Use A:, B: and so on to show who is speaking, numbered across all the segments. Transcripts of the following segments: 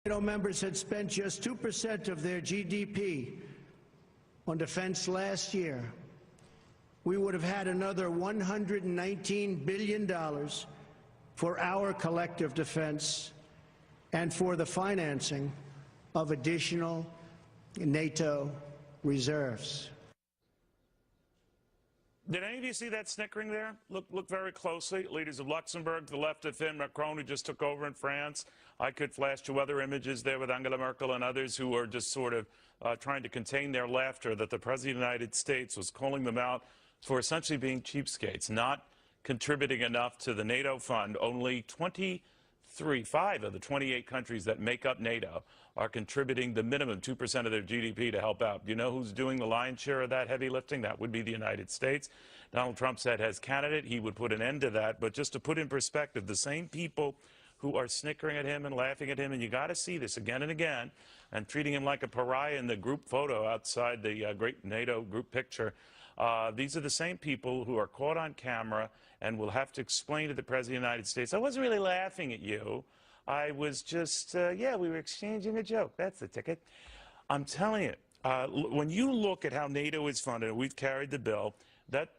A: NATO members had spent just 2% of their GDP on defense last year, we would have had another $119 billion for our collective defense and for the financing of additional NATO reserves.
B: Did any of you see that snickering there? Look very closely. Leaders of Luxembourg, the left of Finn Macron, who just took over in France. I could flash you other images there with Angela Merkel and others who are just sort of trying to contain their laughter that the President of the United States was calling them out for essentially being cheapskates, not contributing enough to the NATO fund. Only 5 of the 28 countries that make up NATO are contributing the minimum 2% of their GDP to help out. You know who's doing the lion's share of that heavy lifting? That would be the United States. Donald Trump said as candidate he would put an end to that. But just to put in perspective, the same people who are snickering at him and laughing at him, and you got to see this again and again, and treating him like a pariah in the group photo outside the great NATO group picture, these are the same people who are caught on camera and will have to explain to the President of the United States, I wasn't really laughing at you. I was just, yeah, we were exchanging a joke. That's the ticket. I'm telling you, when you look at how NATO is funded, we've carried the bill,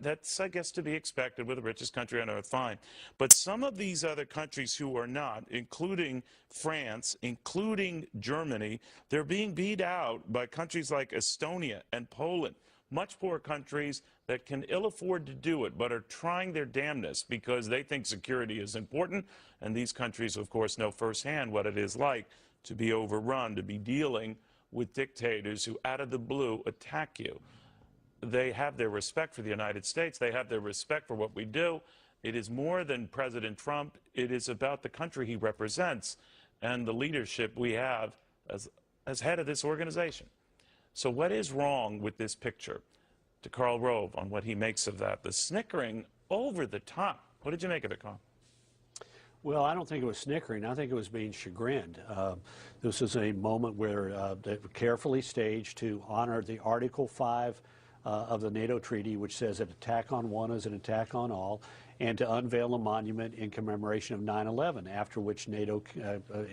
B: that's, I guess, to be expected. We're the richest country on earth, fine. But some of these other countries who are not, including France, including Germany, they're being beat out by countries like Estonia and Poland, much poorer countries that can ill afford to do it, but are trying their damnedest because they think security is important. And these countries, of course, know firsthand what it is like to be overrun, to be dealing with dictators who, out of the blue, attack you. They have their respect for the United States. They have their respect for what we do. It is more than President Trump. It is about the country he represents and the leadership we have as head of this organization. So what is wrong with this picture? To Karl Rove on what he makes of that. The snickering over the top. What did you make of it, Karl?
C: Well, I don't think it was snickering. I think it was being chagrined. This is a moment where they were carefully staged to honor the Article 5 of the NATO treaty, which says an attack on one is an attack on all, and to unveil a monument in commemoration of 9/11, after which NATO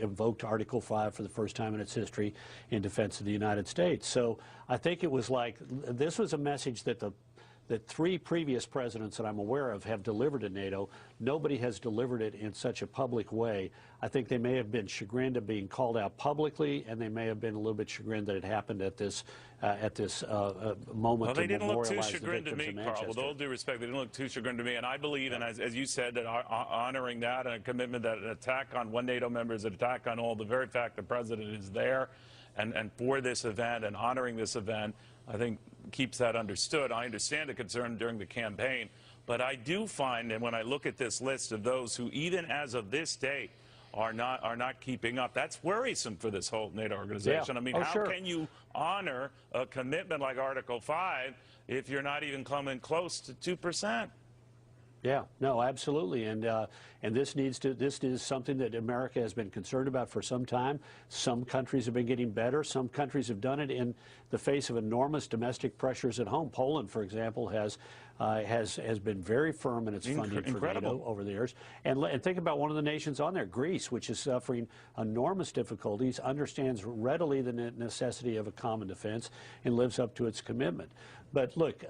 C: invoked Article 5 for the first time in its history in defense of the United States. So I think it was like, this was a message that that 3 previous presidents that I'm aware of have delivered to NATO. Nobody has delivered it in such a public way. I think they may have been chagrined of being called out publicly, and they may have been a little bit chagrined that it happened at this moment.
B: Well, they didn't look too
C: memorialize
B: chagrined to me, Karl. With all due respect, they didn't look too chagrined to me. And I believe, and as you said, that honoring that and a commitment that an attack on one NATO member is an attack on all, the very fact the president is there and for this event and honoring this event, I think keeps that understood. I understand the concern during the campaign, but I do find that when I look at this list of those who, even as of this date, are not keeping up, that's worrisome for this whole NATO organization. Yeah. I mean, how can you honor a commitment like Article 5 if you're not even coming close to 2%?
C: Yeah, no, absolutely, and this is something that America has been concerned about for some time. Some countries have been getting better. Some countries have done it in the face of enormous domestic pressures at home. Poland, for example, has been very firm in its funding for NATO over the years. And think about one of the nations on there, Greece, which is suffering enormous difficulties, understands readily the necessity of a common defense, and lives up to its commitment. But look,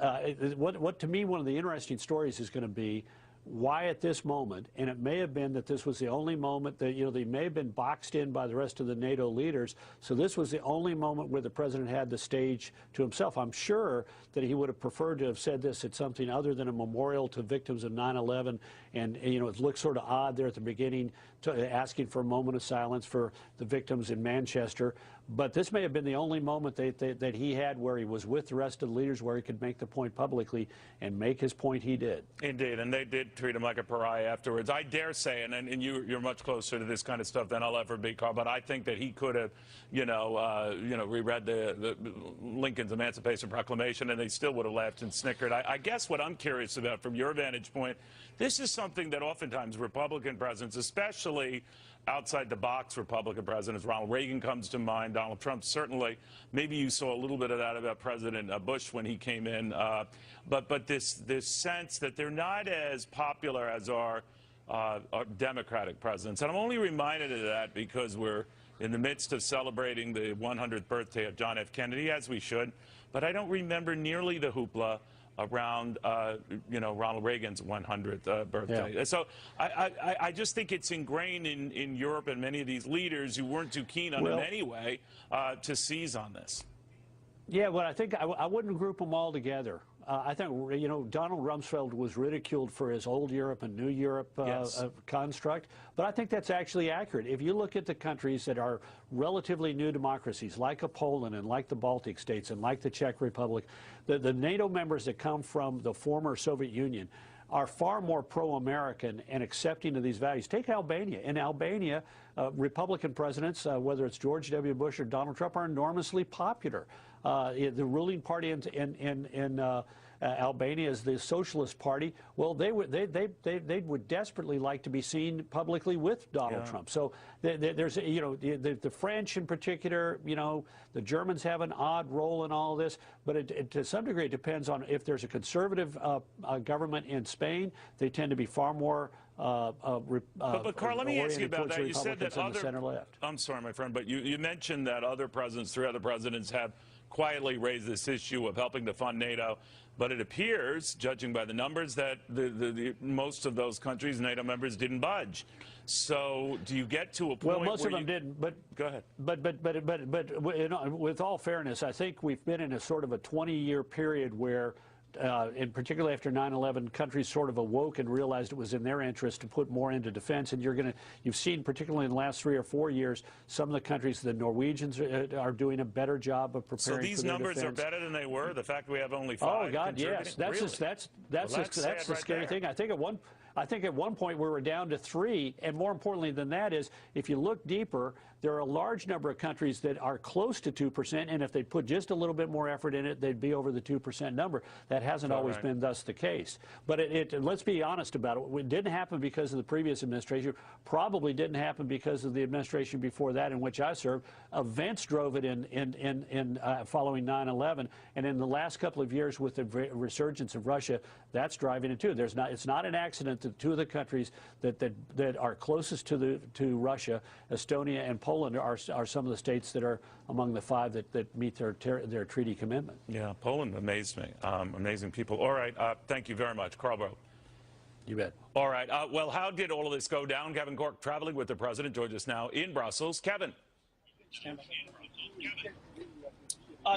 C: what to me one of the interesting stories is going to be why at this moment, and it may have been that this was the only moment that, they may have been boxed in by the rest of the NATO leaders, so this was the only moment where the president had the stage to himself. I'm sure that he would have preferred to have said this at something other than a memorial to victims of 9/11, and it looked sort of odd there at the beginning, asking for a moment of silence for the victims in Manchester. But this may have been the only moment that he had where he was with the rest of the leaders, where he could make the point publicly and make his point. He did. Indeed,
B: and they did treat him like a pariah afterwards. I dare say, and you're much closer to this kind of stuff than I'll ever be, Karl, but I think that he could have, reread the Lincoln's Emancipation Proclamation, and they still would have laughed and snickered. I guess what I'm curious about from your vantage point, this is something that oftentimes Republican presidents, especially outside-the-box Republican presidents, Ronald Reagan comes to mind, Donald Trump certainly. Maybe you saw a little bit of that about President Bush when he came in. But this sense that they're not as popular as our Democratic presidents. And I'm only reminded of that because we're in the midst of celebrating the 100th birthday of John F. Kennedy, as we should. But I don't remember nearly the hoopla around, Ronald Reagan's 100th birthday.
C: Yeah.
B: So I just think it's ingrained in Europe and many of these leaders who weren't too keen on it anyway to seize on this.
C: Yeah, well, I think I wouldn't group them all together. I think, Donald Rumsfeld was ridiculed for his old Europe and new Europe construct, but I think that's actually accurate. If you look at the countries that are relatively new democracies, like a Poland and like the Baltic states and like the Czech Republic, the NATO members that come from the former Soviet Union are far more pro-American and accepting of these values. Take Albania. In Albania, Republican presidents, whether it's George W. Bush or Donald Trump, are enormously popular. The ruling party in Albania is the Socialist Party. Well, they would desperately like to be seen publicly with Donald Trump. So there's, the French in particular, the Germans have an odd role in all of this, but to some degree it depends on if there's a conservative government in Spain. They tend to be far more
B: but Carl, let me ask you about that. You said that
C: I'm
B: sorry, my friend, but you mentioned that three other presidents have quietly raised this issue of helping to fund NATO. But it appears, judging by the numbers, that most of those countries, NATO members, didn't budge. So do you get to a point
C: Well, most of them didn't, but
B: go ahead.
C: But with all fairness, I think we've been in a sort of a 20-year period where, in particular after 9/11, countries sort of awoke and realized it was in their interest to put more into defense. And you've seen, particularly in the last 3 or 4 years, some of the countries, the Norwegians are doing a better job of preparing.
B: So these numbers are better than they were. The fact we have only 5.
C: Oh God, yes. That's the scary thing. I think at one point we were down to 3, and more importantly than that is, if you look deeper, there are a large number of countries that are close to 2%, and if they put just a little bit more effort in it, they'd be over the 2% number. That hasn't always been thus the case. But let's be honest about it. It didn't happen because of the previous administration. Probably didn't happen because of the administration before that, in which I served. Events drove it in following 9/11, and in the last couple of years with the resurgence of Russia, that's driving it too. It's not an accident that 2 of the countries that are closest to Russia, Estonia and Poland, are some of the states that are among the 5 that meet their treaty commitment.
B: Yeah, Poland amazed me. Amazing people. All right, thank you very much, Carl Bro.
C: You bet.
B: All right. Well, how did all of this go down? Kevin Corke traveling with the president joins us now in Brussels. Kevin.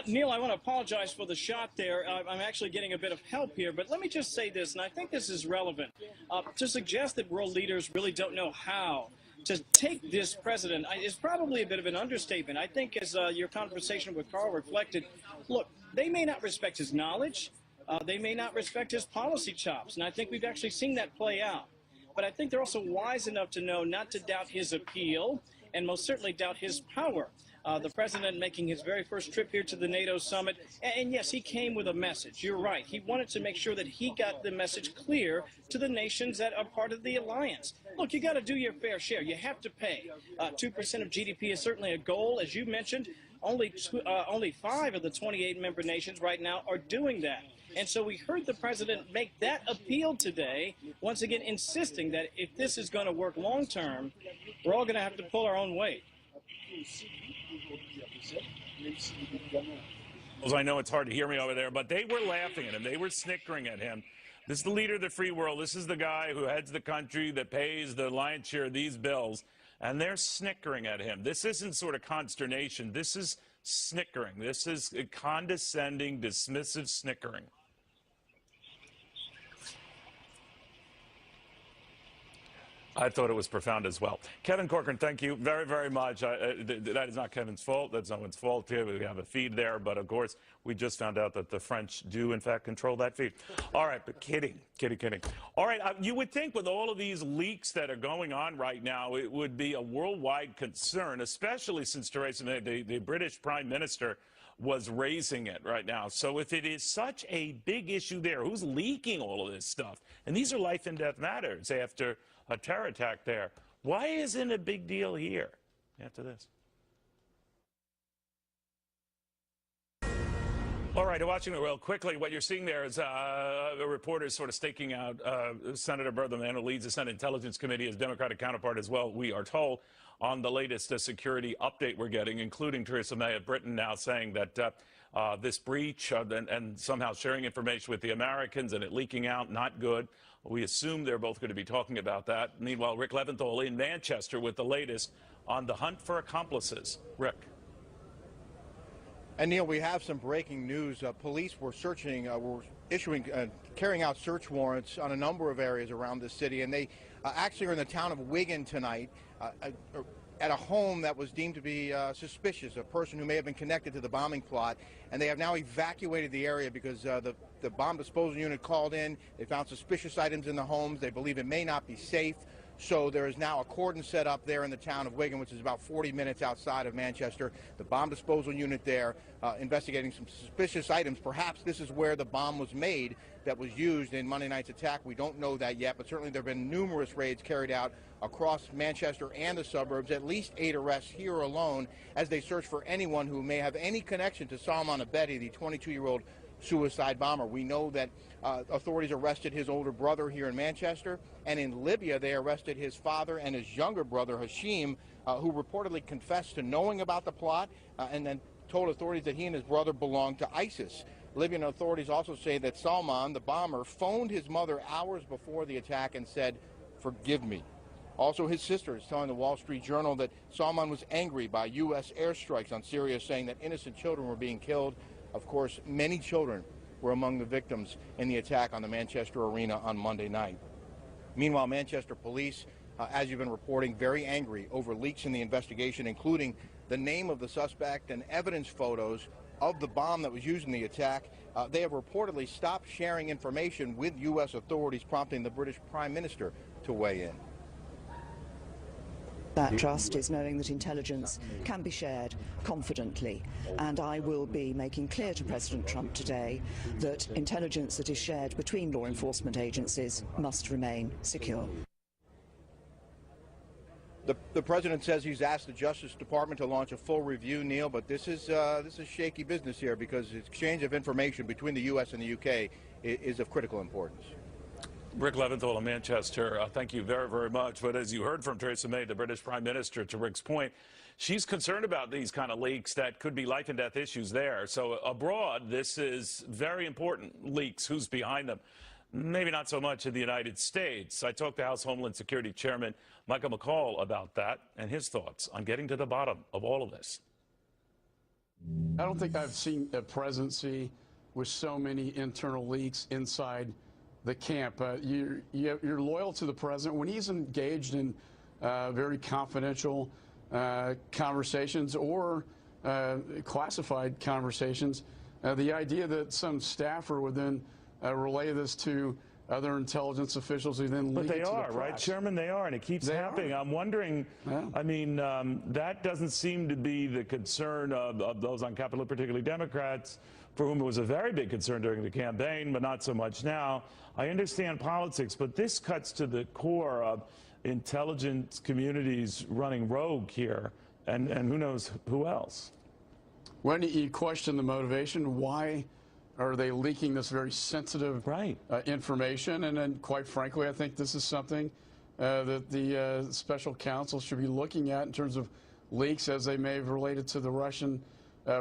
D: Neil, I want to apologize for the shot there. I'm actually getting a bit of help here, but let me just say this, and I think this is relevant. To suggest that world leaders really don't know how to take this president is probably a bit of an understatement. I think, as your conversation with Carl reflected, look, they may not respect his knowledge. They may not respect his policy chops, and I think we've actually seen that play out. But I think they're also wise enough to know not to doubt his appeal and most certainly doubt his power. The president making his very first trip here to the NATO summit. And yes, he came with a message. You're right. He wanted to make sure that he got the message clear to the nations that are part of the alliance. Look, you got to do your fair share. You have to pay. 2% of GDP is certainly a goal. As you mentioned, only 5 of the 28 member nations right now are doing that. And so we heard the president make that appeal today, once again insisting that if this is going to work long term, we're all going to have to pull our own weight.
B: I know it's hard to hear me over there, but they were laughing at him. They were snickering at him. This is the leader of the free world. This is the guy who heads the country that pays the lion's share of these bills, and they're snickering at him. This isn't sort of consternation. This is snickering. This is a condescending, dismissive snickering. I thought it was profound as well. Kevin Corcoran, thank you very, very much. That is not Kevin's fault. That's no one's fault here. We have a feed there, but of course, we just found out that the French do, in fact, control that feed. All right, but kidding. All right, you would think with all of these leaks that are going on right now, it would be a worldwide concern, especially since Theresa May, the British Prime Minister, was raising it right now. So if it is such a big issue there, who's leaking all of this stuff? And these are life and death matters after a terror attack there. Why isn't it a big deal here? After this. All right, watching it real quickly, what you're seeing there is a reporter sort of staking out Senator Burr, the man who leads the Senate Intelligence Committee, his Democratic counterpart as well, we are told, on the latest security update we're getting, including Theresa May of Britain now saying that this breach and somehow sharing information with the Americans and it leaking out, not good. We assume they're both going to be talking about that. Meanwhile, Rick Leventhal in Manchester with the latest on the hunt for accomplices. Rick.
E: And Neil, we have some breaking news. Police were carrying out search warrants on a number of areas around the city, and they actually are in the town of Wigan tonight at a home that was deemed to be suspicious, a person who may have been connected to the bombing plot, and they have now evacuated the area because the bomb disposal unit called in. They found suspicious items in the homes. They believe it may not be safe. So there is now a cordon set up there in the town of Wigan, which is about 40 minutes outside of Manchester. The bomb disposal unit there investigating some suspicious items. Perhaps this is where the bomb was made that was used in Monday night's attack. We don't know that yet, but certainly there have been numerous raids carried out across Manchester and the suburbs, at least 8 arrests here alone, as they search for anyone who may have any connection to Salman Abedi, the 22-year-old suicide bomber. We know that authorities arrested his older brother here in Manchester, and in Libya they arrested his father and his younger brother Hashim, who reportedly confessed to knowing about the plot and then told authorities that he and his brother belonged to ISIS. Libyan authorities also say that Salman, the bomber, phoned his mother hours before the attack and said, "Forgive me." Also, his sister is telling the Wall Street Journal that Salman was angry by U.S. airstrikes on Syria, saying that innocent children were being killed. Of course, many children were among the victims in the attack on the Manchester Arena on Monday night. Meanwhile, Manchester police, as you've been reporting, very angry over leaks in the investigation, including the name of the suspect and evidence photos of the bomb that was used in the attack. They have reportedly stopped sharing information with U.S. authorities, prompting the British Prime Minister to weigh in.
F: That trust is knowing that intelligence can be shared confidently, and I will be making clear to President Trump today that intelligence that is shared between law enforcement agencies must remain secure.
E: The president says he's asked the Justice Department to launch a full review, Neil, but this is shaky business here because the exchange of information between the U.S. and the U.K. is of critical importance.
B: Rick Leventhal in Manchester, thank you very, very much. But as you heard from Theresa May, the British Prime Minister, to Rick's point, she's concerned about these kind of leaks that could be life and death issues there. So abroad, this is very important leaks. Who's behind them? Maybe not so much in the United States. I talked to House Homeland Security Chairman Michael McCaul about that and his thoughts on getting to the bottom of all of this.
G: I don't think I've seen a presidency with so many internal leaks inside the camp. You're loyal to the president. When he's engaged in very confidential conversations or classified conversations, the idea that some staffer would then relay this to other intelligence officials who then leak it to the press.
B: But they are, right, Chairman? They are, and it keeps happening. I'm wondering, I mean, that doesn't seem to be the concern of those on Capitol, particularly Democrats, for whom it was a very big concern during the campaign, but not so much now. I understand politics, but this cuts to the core of intelligence communities running rogue here, and who knows who else.
G: When you question the motivation, why are they leaking this very sensitive information? And then, quite frankly, I think this is something that the special counsel should be looking at in terms of leaks as they may have related to the Russian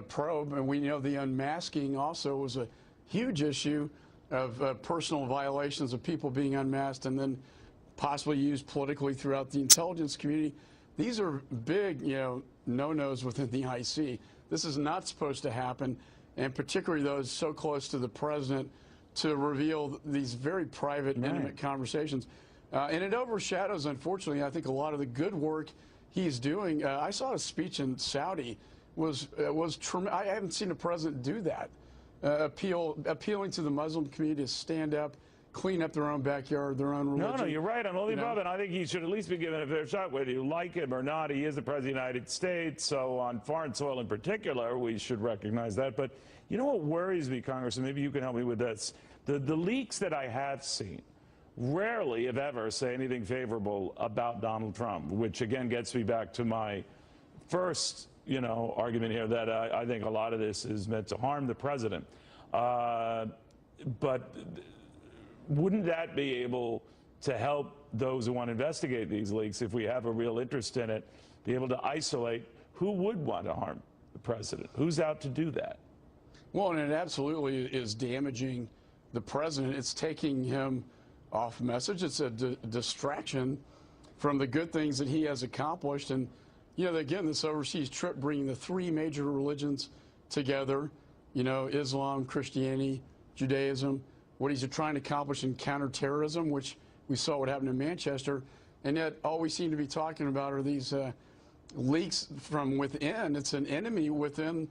G: probe. And we know the unmasking also was a huge issue of personal violations of people being unmasked and then possibly used politically throughout the intelligence community. These are big, no-nos within the IC. This is not supposed to happen, and particularly those so close to the president to reveal these very private, intimate conversations. And it overshadows, unfortunately, I think a lot of the good work he's doing. I saw a speech in Saudi was tremendous. I haven't seen a president do that. Appealing to the Muslim community to stand up, clean up their own backyard, their own religion.
B: No, you're right. I'm only above it. I think he should at least be given a fair shot, whether you like him or not. He is the President of the United States, so on foreign soil in particular, we should recognize that. But you know what worries me, Congressman? Maybe you can help me with this. The leaks that I have seen rarely, if ever, say anything favorable about Donald Trump, which again gets me back to my first argument here that I think a lot of this is meant to harm the president. But wouldn't that be able to help those who want to investigate these leaks, if we have a real interest in it, be able to isolate who would want to harm the president? Who's out to do that?
G: Well, and it absolutely is damaging the president. It's taking him off message. It's a distraction from the good things that he has accomplished. And, again, this overseas trip bringing the three major religions together, Islam, Christianity, Judaism, what he's trying to accomplish in counterterrorism, which we saw what happened in Manchester. And yet all we seem to be talking about are these leaks from within. It's an enemy within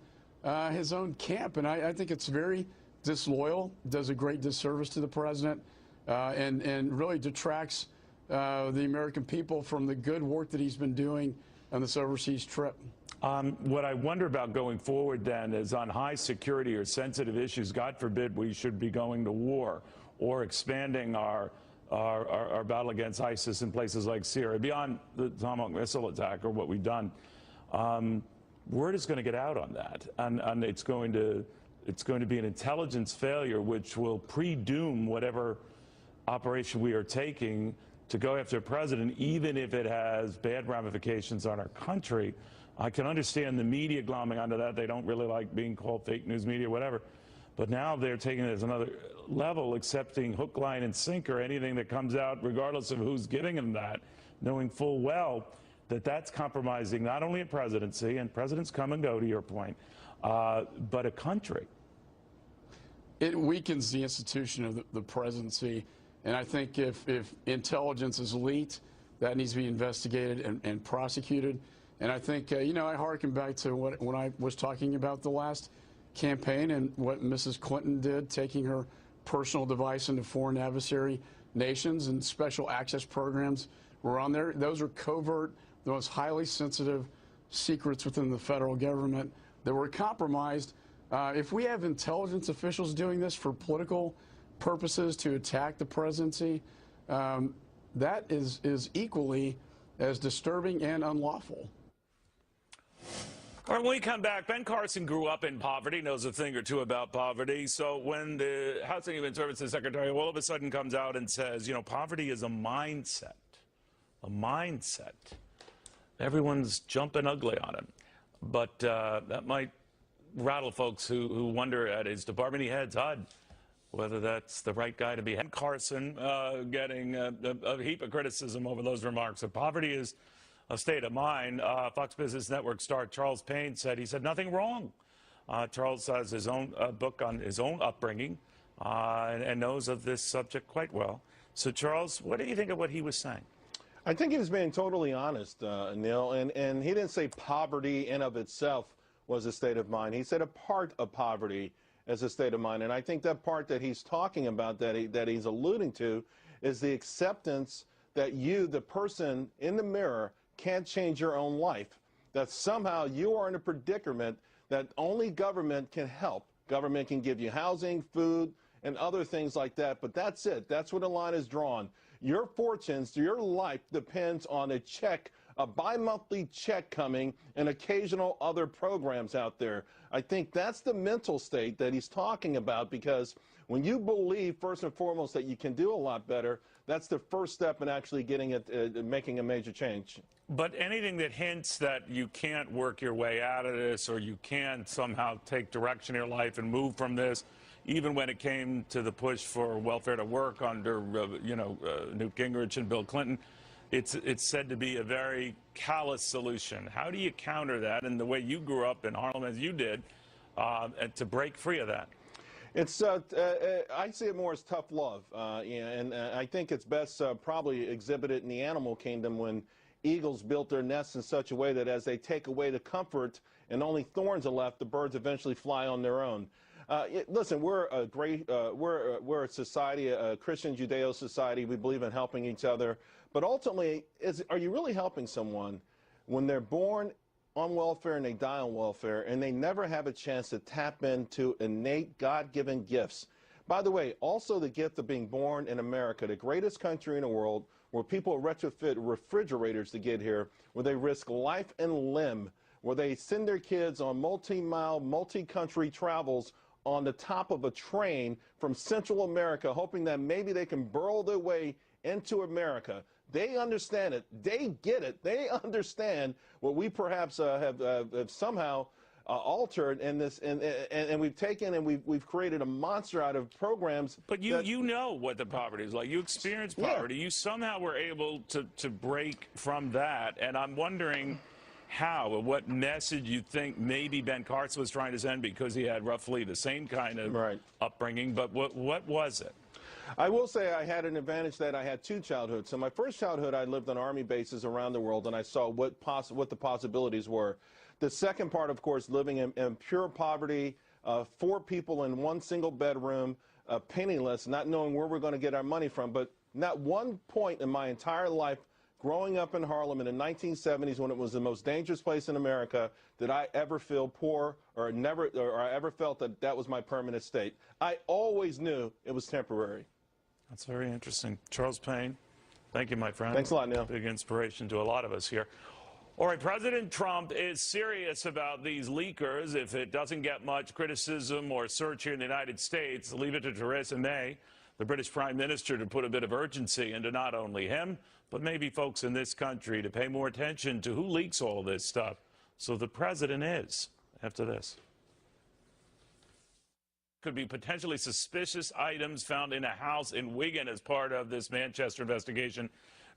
G: his own camp. And I think it's very disloyal, does a great disservice to the president, and really detracts the American people from the good work that he's been doing on this overseas trip.
B: What I wonder about going forward then is on high security or sensitive issues, God forbid we should be going to war or expanding our battle against ISIS in places like Syria, beyond the Tomahawk missile attack or what we've done. Word is going to get out on that, and it's going to be an intelligence failure which will pre-doom whatever operation we are taking to go after a president, even if it has bad ramifications on our country. I can understand the media glomming onto that. They don't really like being called fake news media, whatever. But now they're taking it as another level, accepting hook, line, and sinker anything that comes out, regardless of who's giving them that, knowing full well that that's compromising not only a presidency, and presidents come and go, to your point, but a country.
G: It weakens the institution of the presidency. And I think if intelligence is leaked, that needs to be investigated and prosecuted. And I think, I hearken back to when I was talking about the last campaign and what Mrs. Clinton did, taking her personal device into foreign adversary nations, and special access programs were on there. Those are covert, the most highly sensitive secrets within the federal government that were compromised. If we have intelligence officials doing this for political purposes to attack the presidency, that is equally as disturbing and unlawful.
B: All right, when we come back, Ben Carson grew up in poverty, knows a thing or two about poverty. So when the Housing and Human Services Secretary all of a sudden comes out and says, poverty is a mindset, everyone's jumping ugly on him. But that might rattle folks who wonder at his department heads, HUD, whether that's the right guy to be. Ben Carson getting a heap of criticism over those remarks. So poverty is a state of mind. Fox Business Network star Charles Payne said nothing wrong. Charles has his own book on his own upbringing and knows of this subject quite well. So, Charles, what do you think of what he was saying?
H: I think he was being totally honest, Neil, and he didn't say poverty in of itself was a state of mind. He said a part of poverty as a state of mind, and I think that part that he's talking about, that he's alluding to, is the acceptance that you, the person in the mirror, can't change your own life, that somehow you are in a predicament that only government can help. Government can give you housing, food, and other things like that, but that's it. That's where the line is drawn. Your fortunes, your life depends on a check, a bi-monthly check coming, and occasional other programs out there. I think that's the mental state that he's talking about, because when you believe, first and foremost, that you can do a lot better, that's the first step in actually getting it, making a major change.
B: But anything that hints that you can't work your way out of this, or you can somehow take direction in your life and move from this, even when it came to the push for welfare to work under, Newt Gingrich and Bill Clinton, it's said to be a very callous solution. How do you counter that, and the way you grew up in Harlem as you did, to break free of that?
H: It's I see it more as tough love, and I think it's best probably exhibited in the animal kingdom, when eagles built their nests in such a way that as they take away the comfort and only thorns are left, the birds eventually fly on their own. Listen, we're a great, we're a society, a Christian Judeo society. We believe in helping each other. But ultimately, are you really helping someone when they're born on welfare and they die on welfare, and they never have a chance to tap into innate God-given gifts? By the way, also the gift of being born in America, the greatest country in the world, where people retrofit refrigerators to get here, where they risk life and limb where they send their kids on multi-mile, multi-country travels on the top of a train from Central America, hoping that maybe they can burrow their way into America. They understand it. They get it. They understand what we perhaps have somehow altered in this, and we've taken and we've created a monster out of programs.
B: But you know what the poverty is like. You experience poverty. Yeah. You somehow were able to break from that, and I'm wondering how, or what message you think maybe Ben Carson was trying to send, because he had roughly the same kind of upbringing. But what was it?
H: I will say I had an advantage that I had two childhoods. So my first childhood, I lived on Army bases around the world, and I saw what the possibilities were. The second part, of course, living in pure poverty, 4 people in one single bedroom, penniless, not knowing where we're going to get our money from. But not one point in my entire life growing up in Harlem in the 1970s, when it was the most dangerous place in America, did I ever feel poor or I ever felt that that was my permanent state. I always knew it was temporary.
B: That's very interesting. Charles Payne, thank you, my friend.
H: Thanks a lot, Neil.
B: Big inspiration to a lot of us here. All right, President Trump is serious about these leakers. If it doesn't get much criticism or search here in the United States, leave it to Theresa May, the British Prime Minister, to put a bit of urgency into not only him, but maybe folks in this country to pay more attention to who leaks all of this stuff. So the president is, after this. Could be potentially suspicious items found in a house in Wigan as part of this Manchester investigation.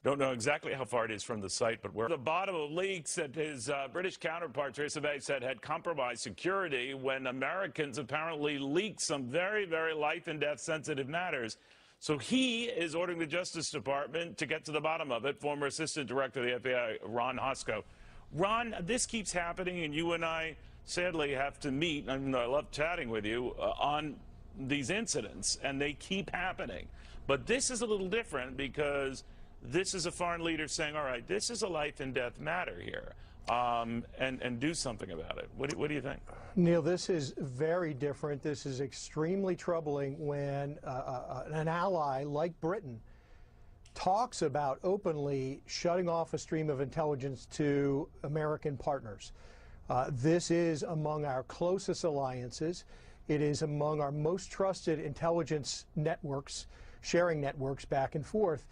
B: Don't know exactly how far it is from the site, but we're at the bottom of leaks that his British counterpart, Theresa May, said had compromised security when Americans apparently leaked some very, very life and death sensitive matters. So he is ordering the Justice Department to get to the bottom of it. Former Assistant Director of the FBI, Ron Hosko. Ron, this keeps happening, and you and I sadly have to meet, and I love chatting with you, on these incidents, and they keep happening. But this is a little different because this is a foreign leader saying, all right, this is a life and death matter here, and do something about it. What do you think?
I: Neil, this is very different. This is extremely troubling when an ally like Britain talks about openly shutting off a stream of intelligence to American partners. This is among our closest alliances. It is among our most trusted intelligence networks, sharing networks back and forth.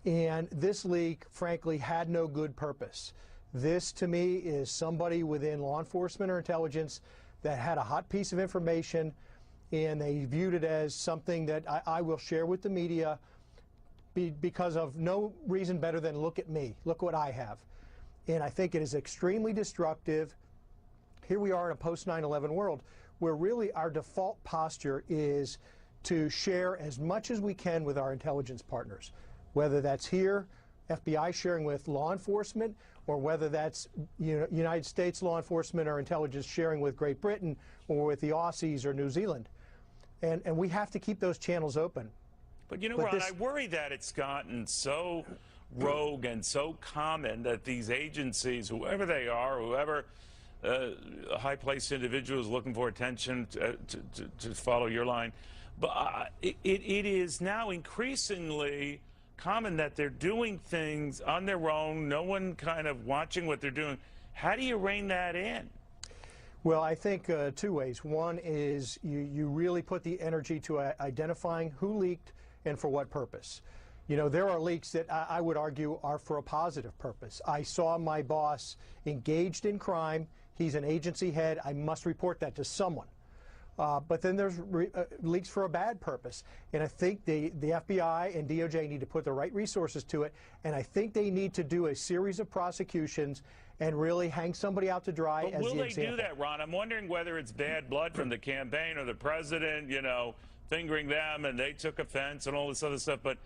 I: And this leak, frankly, had no good purpose. This, to me, is somebody within law enforcement or intelligence that had a hot piece of information, and they viewed it as something that I will share with the media because of no reason better than look at me, look what I have. And I think it is extremely destructive. Here we are in a post-9/11 world where really our default posture is to share as much as we can with our intelligence partners, whether that's here, FBI sharing with law enforcement, or whether that's United States law enforcement or intelligence sharing with Great Britain or with the Aussies or New Zealand. And we have to keep those channels open.
B: But you know, Ron, I worry that it's gotten so rogue and so common that these agencies, whoever they are, whoever high-placed individuals looking for attention to follow your line, but it is now increasingly common that they're doing things on their own, no one kind of watching what they're doing. How do you rein that in?
I: Well, I think 2 ways. One is you really put the energy to identifying who leaked and for what purpose. You know, there are leaks that I would argue are for a positive purpose. I saw my boss engaged in crime. He's an agency head. I must report that to someone. But then there's leaks for a bad purpose. And I think the FBI and DOJ need to put the right resources to it. And I think they need to do a series of prosecutions and really hang somebody out to dry as the example.
B: Will they do that, Ron? I'm wondering whether it's bad blood from the campaign or the president, you know, fingering them and they took offense and all this other stuff. But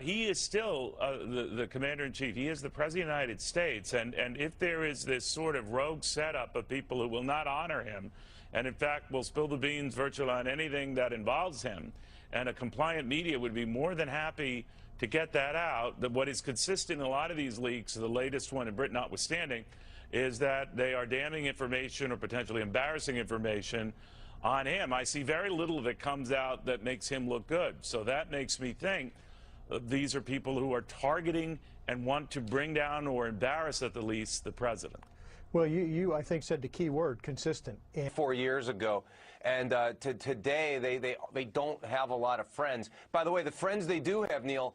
B: he is still the commander-in-chief. He is the president of the United States. And if there is this sort of rogue setup of people who will not honor him, and in fact will spill the beans virtually on anything that involves him, and a compliant media would be more than happy to get that out. That what is consistent in a lot of these leaks, the latest one in Britain notwithstanding, is that they are damning information or potentially embarrassing information on him. I see very little that comes out that makes him look good. So that makes me think these are people who are targeting and want to bring down or embarrass at the least the president.
I: Well, you I think, said the key word, consistent.
J: 4 years ago. And today, they don't have a lot of friends. By the way, the friends they do have, Neil,